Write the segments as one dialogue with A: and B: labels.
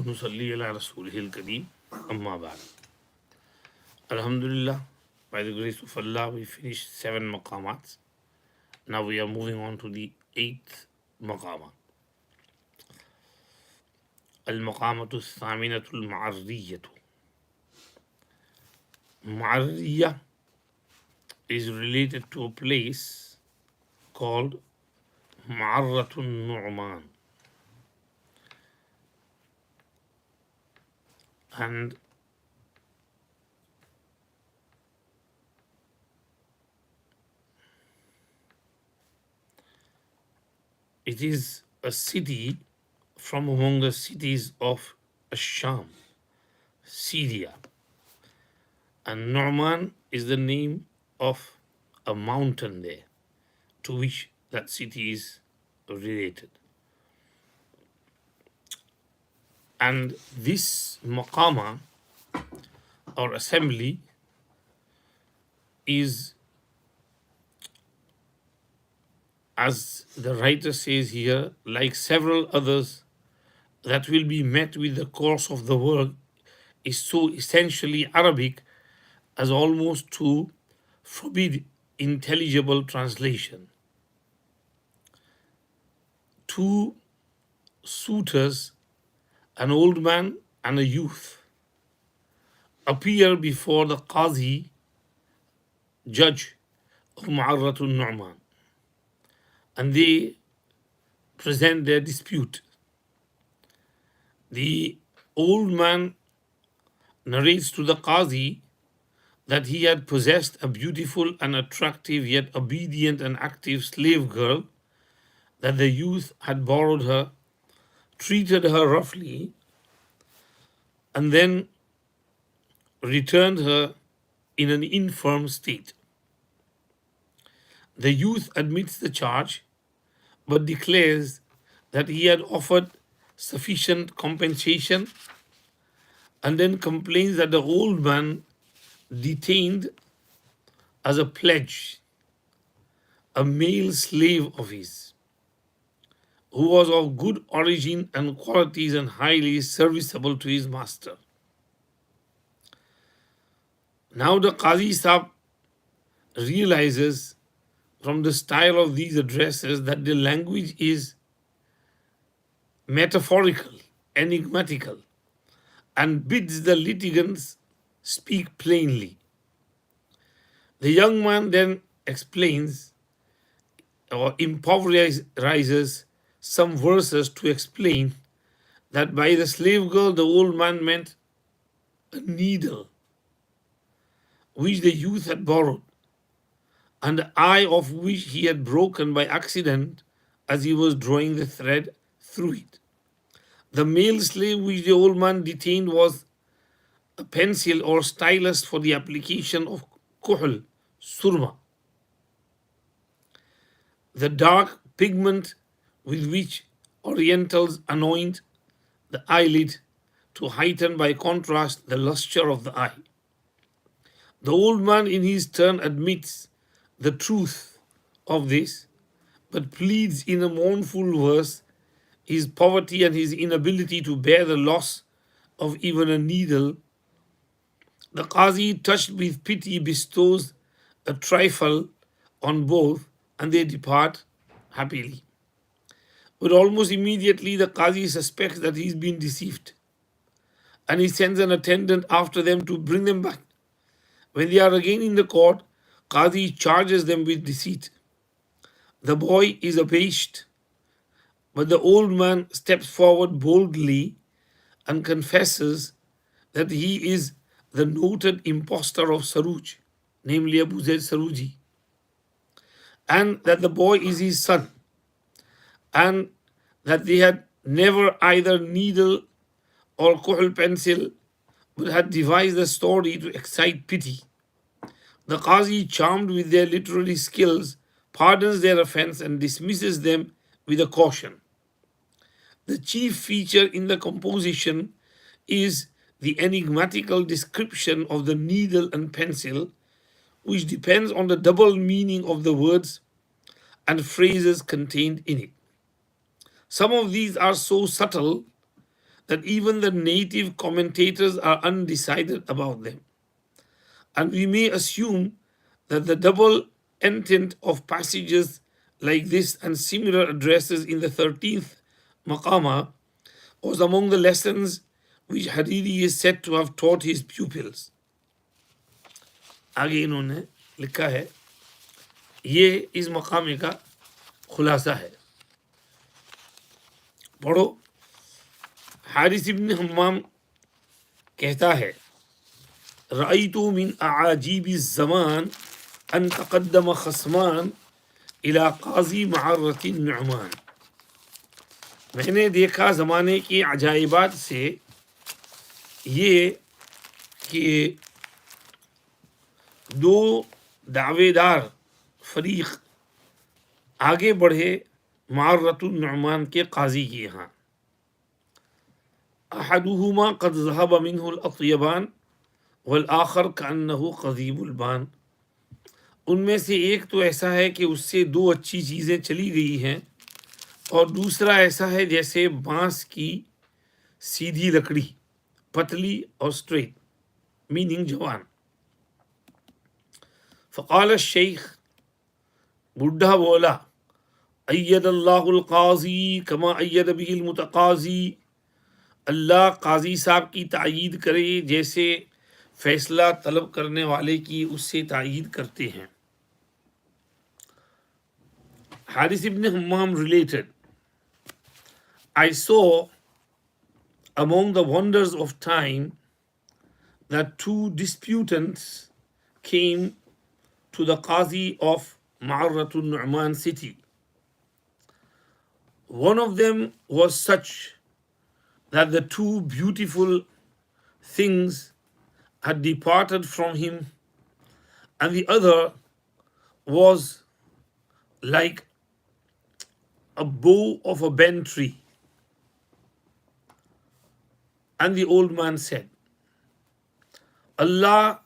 A: ونصلي على رسوله الكريم أما بعد. Alhamdulillah, by the grace of Allah, we finished 7 Maqaamat. Now we are moving on to the 8th Maqaamat. المقامة الثامنة المعرية. Ma'ariyah is related to a place called Ma'arratun Nu'man. And it is a city from among the cities of Sham, Syria. And Nu'man is the name of a mountain there to which that city is related. And this maqama or assembly is, as the writer says here, like several others that will be met with the course of the work, is so essentially Arabic as almost to forbid intelligible translation. Two suitors, an old man and a youth, appear before the Qazi, judge of Ma'arratun Nu'man, and they present their dispute. The old man narrates to the Qazi that he had possessed a beautiful and attractive yet obedient and active slave girl, that the youth had borrowed her, treated her roughly, and then returned her in an infirm state. The youth admits the charge, but declares that he had offered sufficient compensation, and then complains that the old man detained as a pledge a male slave of his, who was of good origin and qualities and highly serviceable to his master. Now the Qazi Sahib realizes from the style of these addresses that the language is metaphorical, enigmatical, and bids the litigants speak plainly. The young man then explains or improvises some verses to explain that by the slave girl the old man meant a needle which the youth had borrowed, and the eye of which he had broken by accident as he was drawing the thread through it. The male slave which the old man detained was a pencil or stylus for the application of kuhl, surma, the dark pigment with which Orientals anoint the eyelid to heighten by contrast the luster of the eye. The old man in his turn admits the truth of this, but pleads in a mournful verse his poverty and his inability to bear the loss of even a needle. The Qazi, touched with pity, bestows a trifle on both, and they depart happily. But almost immediately the Qazi suspects that he's been deceived, and he sends an attendant after them to bring them back. When they are again in the court, Qazi charges them with deceit. The boy is abashed, but the old man steps forward boldly and confesses that he is the noted impostor of Saruj, namely Abu Zaid Saruji, and that the boy is his son, and that they had never either needle or kuhl pencil, but had devised a story to excite pity. The Qazi, charmed with their literary skills, pardons their offense and dismisses them with a caution. The chief feature in the composition is the enigmatical description of the needle and pencil, which depends on the double meaning of the words and phrases contained in it. Some of these are so subtle that even the native commentators are undecided about them. And we may assume that the double intent of passages like this and similar addresses in the 13th Maqama was among the lessons which Hariri is said to have taught his pupils. आगे इन्होंने लिखा है, ये इस मकामे का खुलासा है, पढ़ो। हारिस इब्न हम्माम कहता है, रअयतु मिन अआजीबि ज़मान अन तक़द्दम खस्मान इला क़ाज़ी मअर्रति नुअमान। मैंने देखा ज़माने की अजाइबात से ये कि दो दावेदार फरीक आगे बढ़े मअर्रतुन नुअमान के काजी के यहाँ। अहदुहुमा क़द ज़हब मिन्हुल अत्यबान वल आखर कअन्नहु क़ज़ीबुल बान। उनमें से एक तो ऐसा है कि उससे दो अच्छी चीज़ें चली गई हैं, और दूसरा ऐसा है जैसे बांस की सीधी लकड़ी, पतली और स्ट्रेट, मीनिंग जवान। फ़क़ाल शेख, बुढ़ा बोला, अय्यदल्लाहुल क़ाज़ी कमा अय्यद बिहिल मुतक़ाज़ी। अल्लाह काजी साहब की तायीद करे जैसे फैसला तलब करने वाले की उससे तायीद करते हैं। हारिस इब्न हम्माम related, I saw among the wonders of time that two disputants came to the Qazi of Ma'arratun Nu'man city. One of them was such that the two beautiful things had departed from him, and the other was like a bough of a bent tree. And the old man said, Allah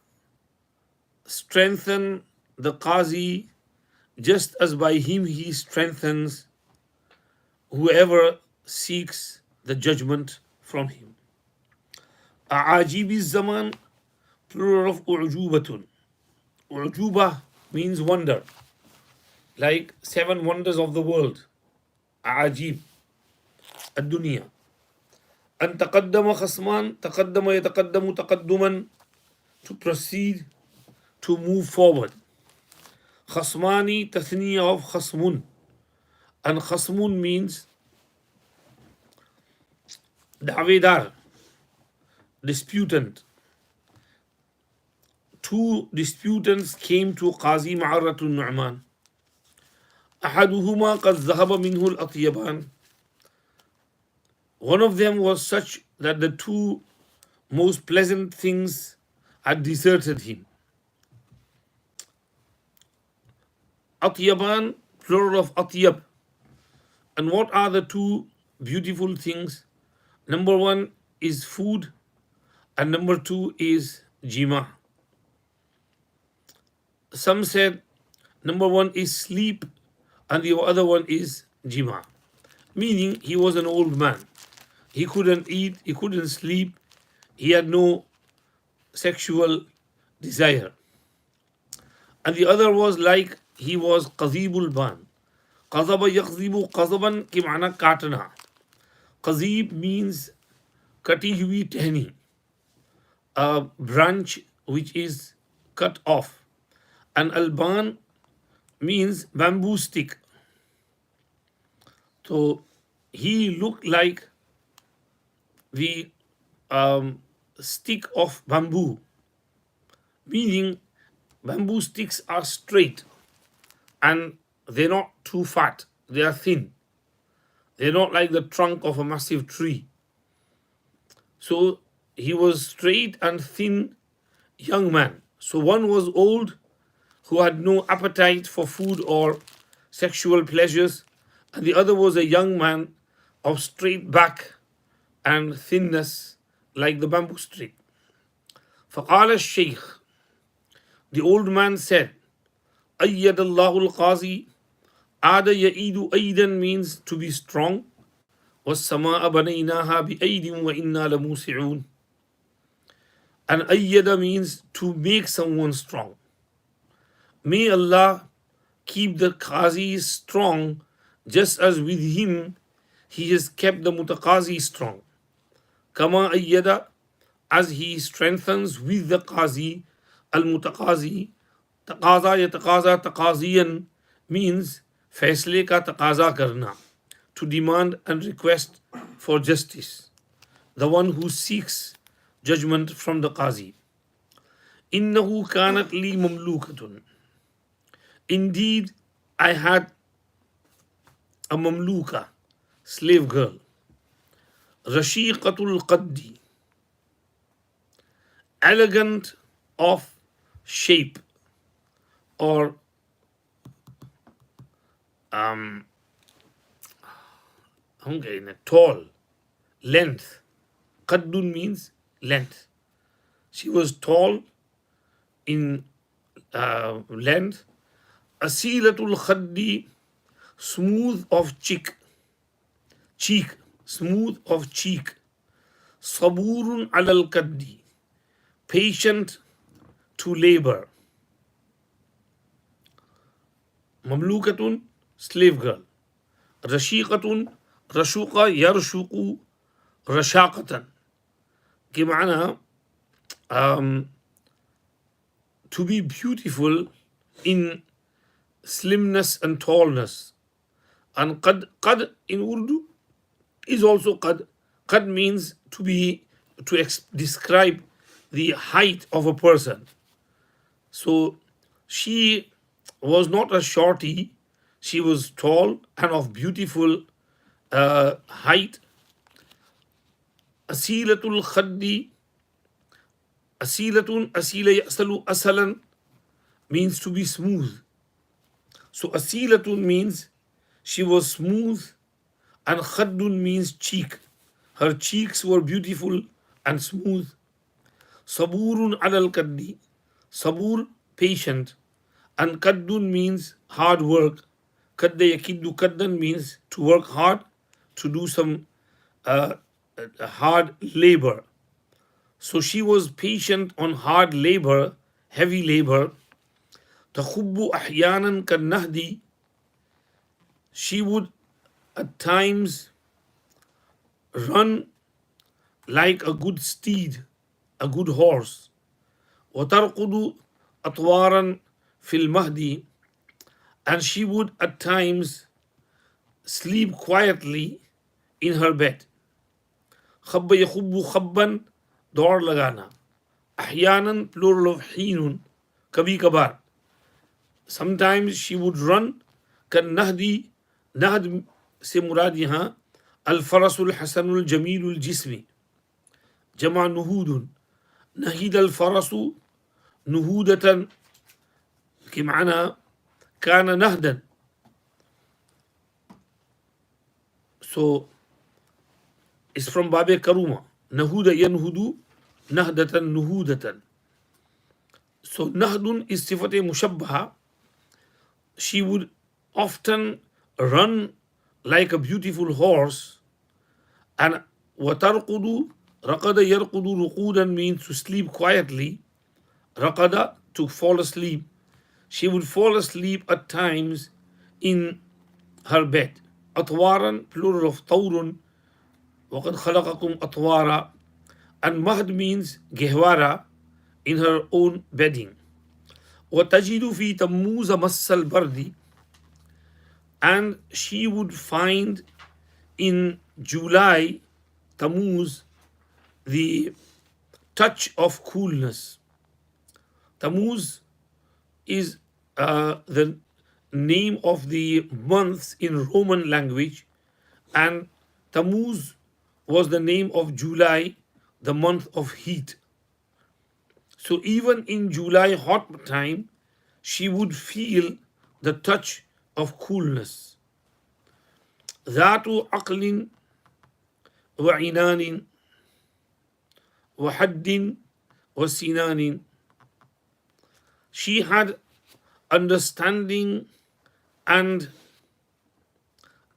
A: strengthen the Qazi just as by him he strengthens whoever seeks the judgment from him. A'ajibi zaman, plural of u'jubatun. U'juba means wonder, like 7 wonders of the world. A'ajib, ad-dunya. An taqaddama khasman, taqaddama yataqaddamu taqadduman, to proceed, to move forward. Khasmani, tathniya of khasmun. And khasmun means davedar, disputant. Two disputants came to Qazi Ma'arratun Nu'man. أحدهما قد ذهب منه الأطيبان. One of them was such that the two most pleasant things had deserted him. Atyaban, plural of atyab. And what are the two beautiful things? Number 1 is food, and number 2 is jima. Some said number 1 is sleep, and the other one is jima, meaning he was an old man. He couldn't eat, he couldn't sleep, he had no sexual desire. And the other was like he was qazibul ban. Qazaba yaqzibu qazaban ki maana katna. Qazib means kati hui tehni, a branch which is cut off. And alban means bamboo stick. So he looked like the stick of bamboo, meaning bamboo sticks are straight and they're not too fat, they are thin. They're not like the trunk of a massive tree. So he was straight and thin young man. So one was old who had no appetite for food or sexual pleasures, and the other was a young man of straight back and thinness like the bamboo stick. فقال الشيخ, the old man said, أيد الله القاضي. Ada ya'idu aidan means to be strong. وَالسَّمَاءَ بَنَيْنَاهَا بِأَيْدٍ وَإِنَّا لَمُوسِعُونَ. And ayyada means to make someone strong. May Allah keep the qazi strong, just as with him he has kept the mutaqazi strong. Kama ayyada, as he strengthens with the qazi, al mutaqazi. Taqaza yataqaza taqaziyan means faisle ka taqaza karna, to demand and request for justice, the one who seeks judgment from the qazi. Innahu kanat li mamlukatun. Indeed, I had a mamluka, slave girl. Rashiqatul qaddi, elegant of shape, or tall, length. Qaddun means length. She was tall in length. Asilatul khaddi, smooth of cheek, smooth of cheek. Saburun alal kaddi, patient to labor. Mamlukatun, slave girl. Rashiqatun, rashuqa yarshuqu rashaqatan. के माना to be beautiful in slimness and tallness. And qad in Urdu is also qad. Qad means to describe the height of a person. So she was not a shorty, she was tall and of beautiful height. Asilatul khaddi, asilatun, asila yasalu asalan means to be smooth. So asilatun means she was smooth, and khaddun means cheek. Her cheeks were beautiful and smooth. Saburun alal kaddi, sabur, patient, and kaddun means hard work. Kadda yakiddu kaddan means to work hard, to do some hard labor. So she was patient on hard labor, heavy labor. Takhubbu ahyanan kan nahdi, she would at times run like a good steed, a good horse. وَتَرْقُدُ أَطْوَارًا فِي الْمَهْدِ, and she would at times sleep quietly in her bed. خَبَّ يَخُبُّ خَبًّا, دور लगाना. أحيانا, plural of حين, कभी कभार. Sometimes she would run. كالنهدي, नहद से मुराद यहाँ الفرس الحسن الجميل الجسم, جمع نهود. نهيد الفرس نهودة, كمعنى كان نهدا. So it's from Babe Karuma. Nahuda yanhudu, nahdatan nuhudatan. So nahdun is sifate mushabbaha. She would often run like a beautiful horse. And watarqudu, raqada yarqudu ruqudan means to sleep quietly. Raqada, to fall asleep. She would fall asleep at times in her bed. Atwaran, plural of tawrun. وَقَدْ خَلَقَكُمْ أَطْوَارًا. And mahd means gehwara, in her own bedding. وَتَجِدُ فِي تَمُّوزَ مَسَّ الْبَرْدِ, and she would find in July, Tammuz, the touch of coolness. Tammuz is the name of the months in Roman language, and Tammuz was the name of July, the month of heat. So even in July hot time, she would feel the touch of coolness. ذات عقل وعنان وحد وسنان. She had understanding and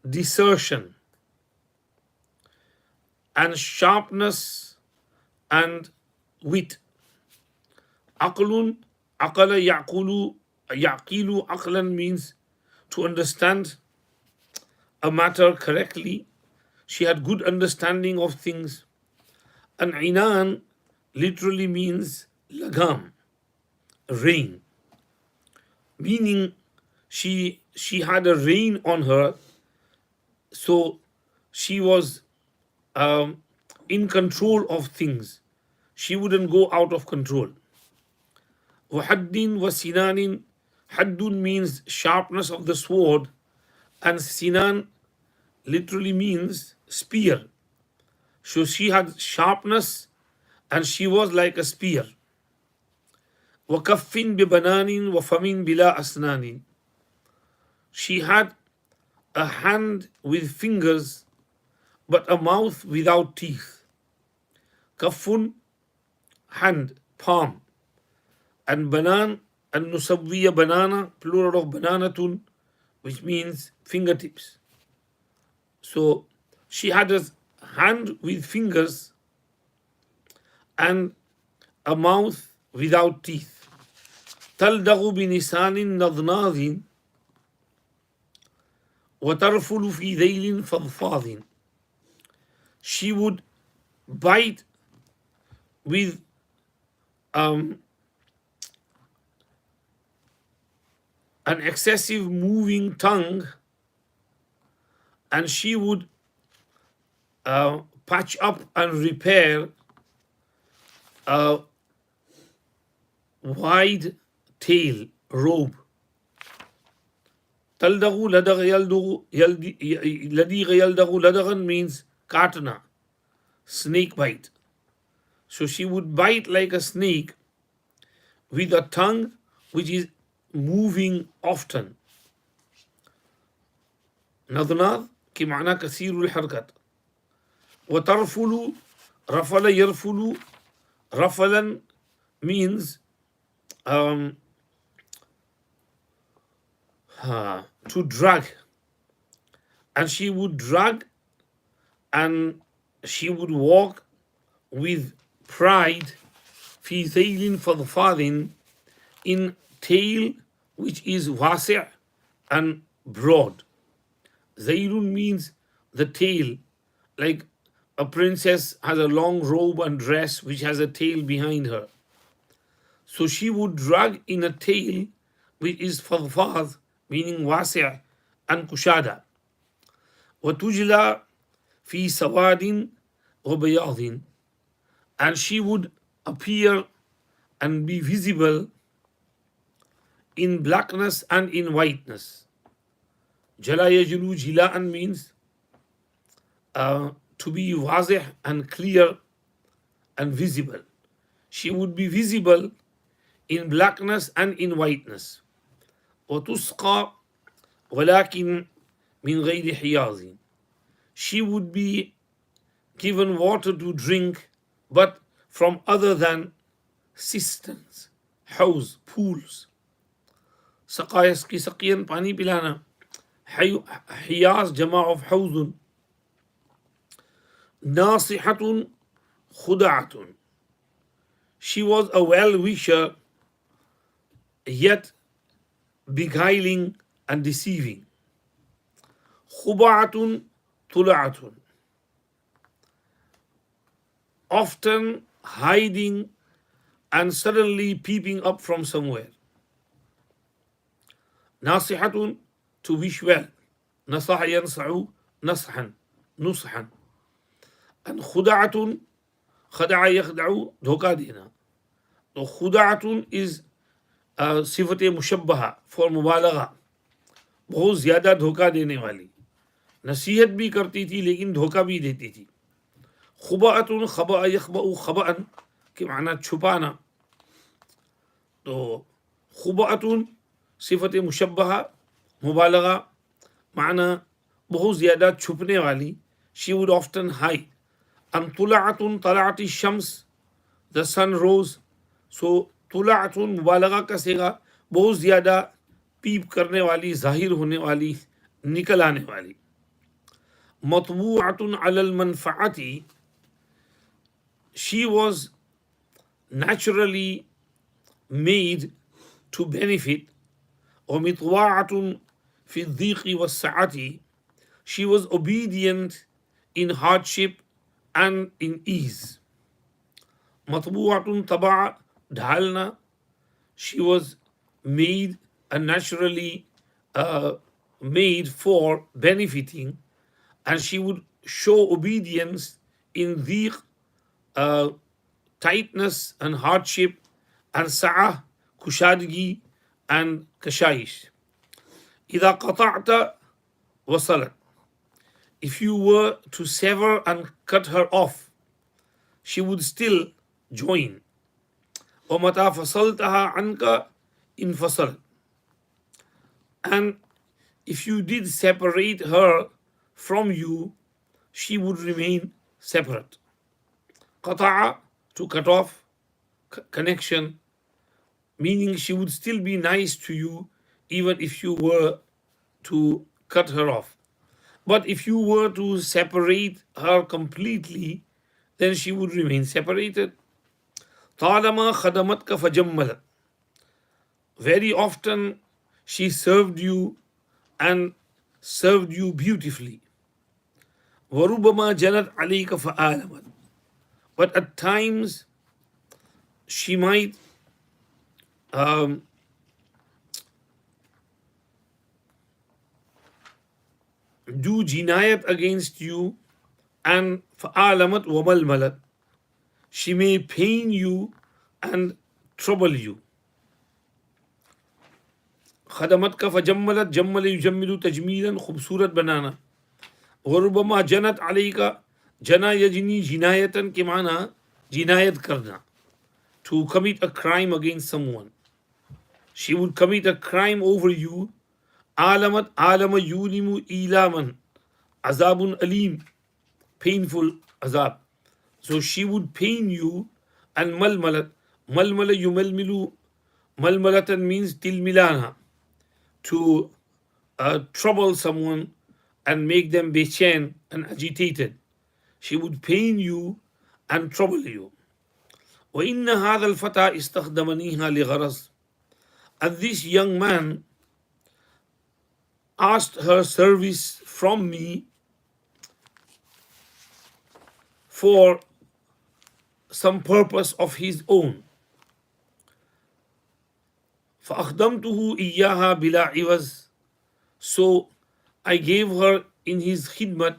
A: discernment. and sharpness and wit. Aqlun, aqala yaqulu, yaqilu aqlan means to understand a matter correctly. She had good understanding of things. And inan literally means lagam, rain, meaning she had a rain on her, so she was in control of things. She wouldn't go out of control. Wahaddin wa sinanin. Haddun means sharpness of the sword, and sinan literally means spear. So she had sharpness and she was like a spear. وَكَفٍّ بِبَنَانٍ وَفَمٍ بِلَا أَسْنَانٍ. She had a hand with fingers but a mouth without teeth. Kaffun, hand, palm. And banan, and nusawwiya banana, plural of bananatun, which means fingertips. So she had a hand with fingers and a mouth without teeth. تلدغ بنسان نضناض وترفل في ذيل فضفاض. She would bite with an excessive moving tongue, and she would patch up and repair a wide tail robe. Taldagu ladagh yaldugu ladiga yaldagu ladagan means katana, snake bite. So she would bite like a snake with a tongue which is moving often. نضناض كمعنى كثير الحركات. وترفل رفل يرفل. رفلا means to drag, and she would drag and she would walk with pride. في ذيل فضفاض, in tail which is wasi' and broad. Zaylun means the tail, like a princess has a long robe and dress which has a tail behind her. So she would drag in a tail which is fadfad, meaning wasi' and kushada. وَتُجْلَى فِي سَوَادٍ وَبَيَاضٍ. And she would appear and be visible in blackness and in whiteness. Jala yajlu jila'an means to be wazih and clear and visible. She would be visible in blackness and in whiteness. وَتُسْقَى وَلَكِنْ مِنْ غَيْرِ حِيَاضٍ. She would be given water to drink, but from other than cisterns, house, pools. सकायस की सकियन पानी पिलाना. हियाज जमा of حوض. नासिहतुन खुदाअतुन. She was a well-wisher, yet beguiling and deceiving. Khuba'atun tula'atun. Often hiding and suddenly peeping up from somewhere. Nasihatun, to wish well. Nasaha yansa'u nashan, nushan. And khuda'atun, khada'a yakhda'u, dhoka dena. So khuda'atun is sifat-e mushabbaha for mubalagha. बहुत ज्यादा धोखा देने वाली. नसीहत भी करती थी लेकिन धोखा भी देती थी. खुबाअतुन खबा यखबउ खबाअन के माना छुपाना. तो खुबाअतुन सिफत मुशब्बहा मुबालगा माना बहुत ज़्यादा छुपने वाली. She would often hide. And तुलाअतुन तलाअति Shams, the sun rose. So तुलाअतुन मुबालगा का सेगा बहुत ज़्यादा पीप करने वाली, जाहिर होने वाली, निकल आने वाली. मतबूअतुन अलल मनफ़अती, she was naturally made to benefit. ومطواعة في الضيق والسعة. She was obedient in hardship and in ease. مطبوعة طبع ढालना. She was made and naturally made for benefiting, and she would show obedience in dhiq, uh, tightness and hardship, and sa'ah, kushadgi and kashayish. إذا قطعت وصلت. If you were to sever and cut her off, she would still join. ومتى فصلتها عنك انفصلت. And if you did separate her from you, she would remain separate. قطع, to cut off, connection, meaning she would still be nice to you even if you were to cut her off. But if you were to separate her completely, then she would remain separated. طالما خدمتك فجملت. Very often she served you and served you beautifully. وربما جنت عليك فآلمت. But at times she might do jinayat against you, and فآلمت وململت. She may pain you and trouble you. خدمتك فجملت. جمل يجمل تجميلا, खूबसूरत बनाना. وربما جنت عليك. जना यजनी जिनायतन के माना जिनायत करना, to commit a crime against someone. She would commit a crime over you. आलमत Alam यूलिमु इलामन. azabun alim, painful azab. So she would pain you. And malmalat. Malmala yumalmilu. Malmalatan means tilmilana, to trouble someone and make them bechain and agitated. She would pain you and trouble you. وإن هذا الفتى استخدمنيها لغرض. And this young man asked her service from me for some purpose of his own. فأخدمته إياها بلا عوض. So I gave her in his khidmat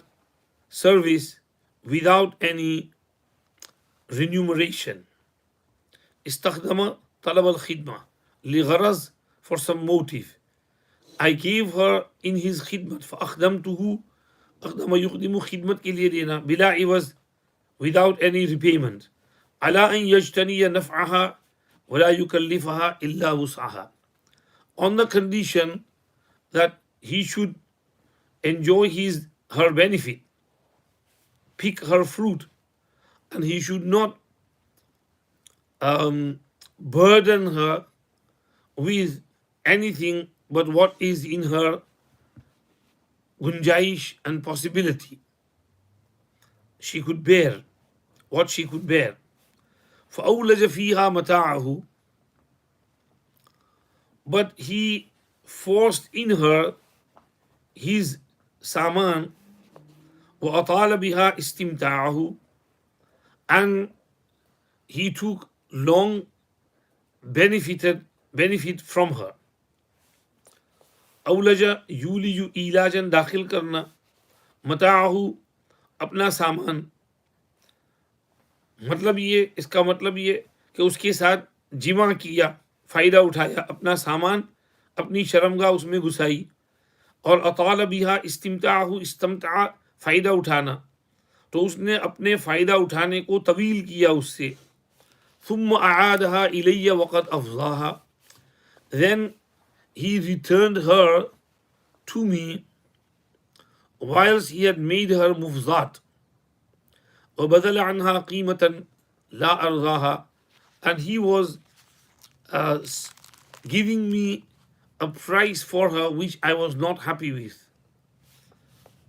A: service without any remuneration. استخدم طلب الخدمة لغرض, for some motive. I gave her in his khidmat. فأخدمته. أخدم يخدم خدمت के लिए देना. بلا عوض, without any repayment. على أن يجتني نفعها ولا يكلفها إلا وسعها. On the condition that he should enjoy her benefit, pick her fruit, and he should not burden her with anything but what is in her gunjaish and possibility. She could bear what she could bear. فأولج فيها متاعه. But he forced in her his saman. وأطال بها استمتاعه. And he took long benefit from her. أولج يولج إيلاجا, दाखिल करना. मताहु, अपना सामान. मतलब ये, इसका मतलब ये कि उसके साथ जिमा किया, फ़ायदा उठाया, अपना सामान, अपनी शर्मगाह उसमें घुसाई. और अताल बिहा इस्तिमताहु, इस्तमता फ़ायदा उठाना, तो उसने अपने फ़ायदा उठाने को तवील किया उससे. ثم أعادها إلي وقد أفضاها. Then he returned her to me whilst he had made her mufzat. وبذل عنها قيمة لا أرضاها. And he was giving me a price for her which I was not happy with.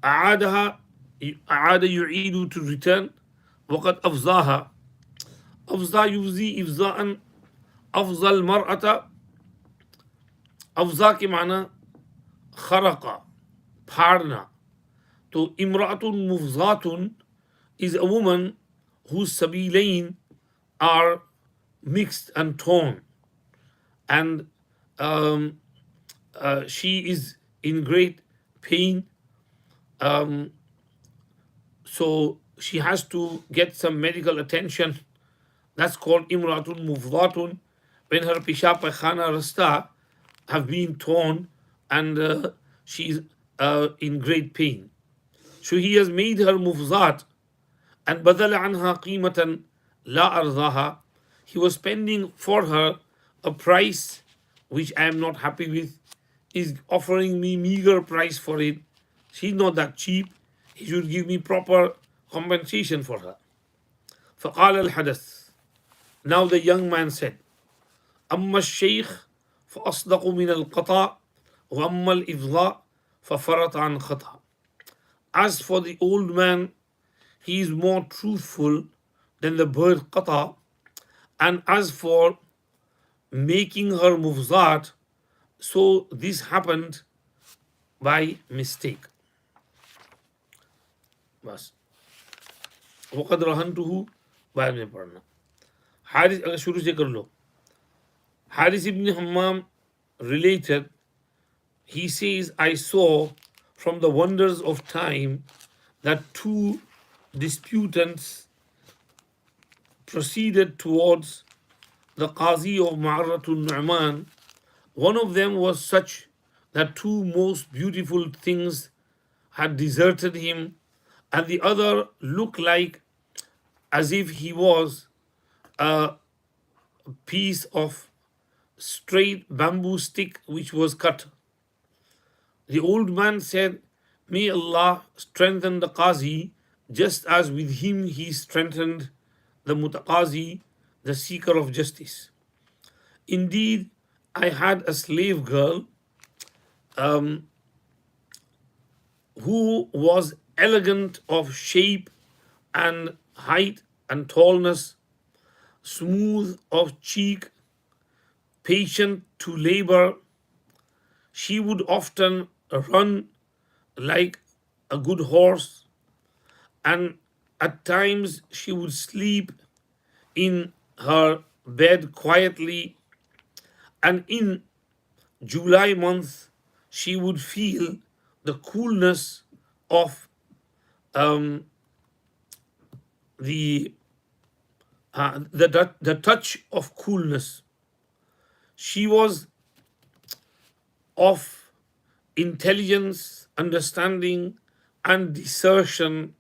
A: أعادها, أعاد يعيد, to return. وقد أفضاها, أفزع يفزي إفزاء أفزع المرأة. Afza के माना खरका फाड़ना. तो इमरातुन मुफजातुन is a woman whose sabilain are mixed and torn, and um, she is in great pain. Um, so she has to get some medical attention. That's called imratun mufdatun, when her pisha pakhana rasta have been torn, and she's in great pain. So he has made her mufzat, and badal anha qimatan la ardaha. He was spending for her a price which I am not happy with. Is offering me meager price for it. She's not that cheap. He should give me proper compensation for her. فقال الحدث. Now the young man said, أما الشيخ فأصدق من القطع وأما الإفضاء ففرط عن خطأ. As for the old man, he is more truthful than the bird qata, and as for making her mufzat, so this happened by mistake. बस वक़द रहनतुहु बाद में पढ़ना. हारिस, अगर शुरू से कर लो. Haris ibn Hammam related, he says, I saw from the wonders of time that two disputants proceeded towards the Qazi of Ma'aratul Nu'man. One of them was such that two most beautiful things had deserted him, and the other looked like as if he was a piece of straight bamboo stick which was cut. The old man said, May Allah strengthen the Qazi, just as with him he strengthened the Mutaqazi, the seeker of justice. Indeed, I had a slave girl who was elegant of shape and height and tallness, smooth of cheek, patient to labor. She would often run like a good horse, and at times she would sleep in her bed quietly, and in July month she would feel the coolness of the touch of coolness. She was of intelligence, understanding, and discernment,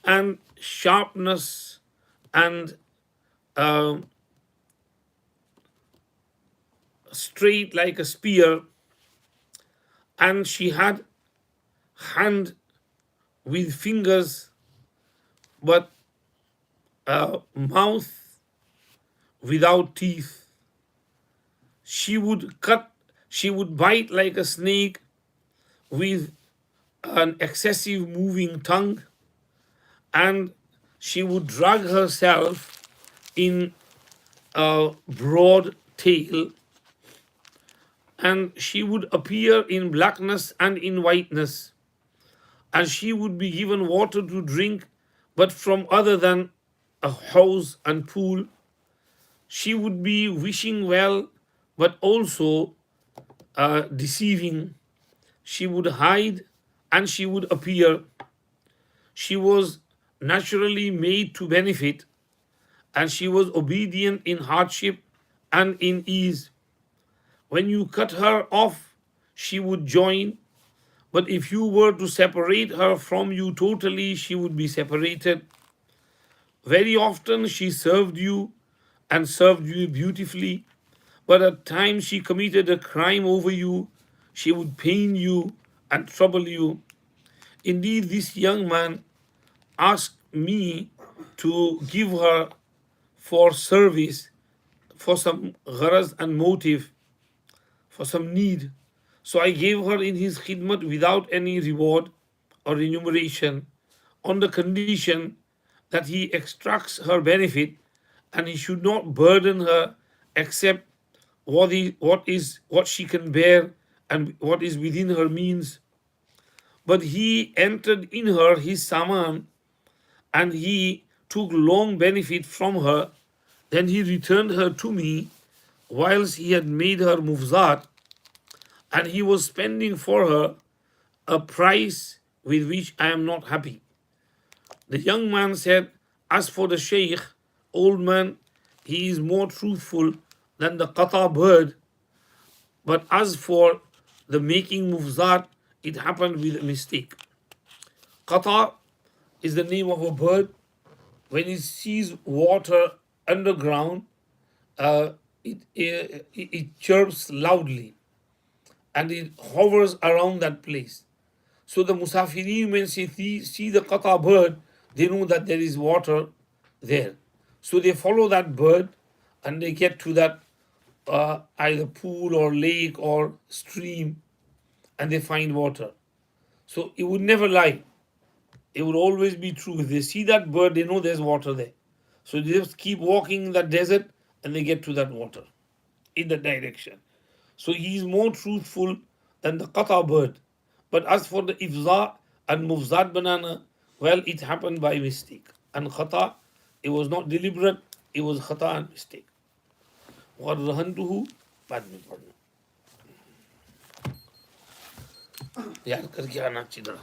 A: and sharpness, and straight like a spear, and she had hand with fingers, but mouth without teeth. She would bite like a snake with an excessive moving tongue, and she would drag herself in a broad tail, and she would appear in blackness and in whiteness, and she would be given water to drink, but from other than a house and pool. She would be wishing well, but also deceiving. She would hide and she would appear. She was naturally made to benefit, and she was obedient in hardship and in ease. When you cut her off, she would join, but if you were to separate her from you totally, she would be separated. Very often she served you and served you beautifully, but at times she committed a crime over you. She would pain you and trouble you. Indeed, this young man asked me to give her for service, for some gharaz and motive, for some need. So I gave her in his khidmat without any reward or remuneration, on the condition that he extracts her benefit and he should not burden her except what she can bear and what is within her means. But he entered in her his saman, and he took long benefit from her. Then he returned her to me, whilst he had made her mufzat, and he was spending for her a price with which I am not happy. The young man said, as for the Shaykh, old man, he is more truthful than the qata bird, but as for the making mufzat, it happened with a mistake. Qata is the name of a bird. When it sees water underground, it chirps loudly and it hovers around that place. So the Musafirin, when they see the Qata bird, they know that there is water there. So they follow that bird and they get to that either pool or lake or stream, and they find water. So it would never lie. It would always be true. If they see that bird, they know there's water there. So they just keep walking in that desert and they get to that water in that direction. So he is more truthful than the qata bird. But as for the ifza and mufzat banana, well, it happened by mistake. And khata, it was not deliberate, it was khata and mistake. وَرَهَنْتُهُ बाद में पढ़ना यार करके आना अच्छी तरह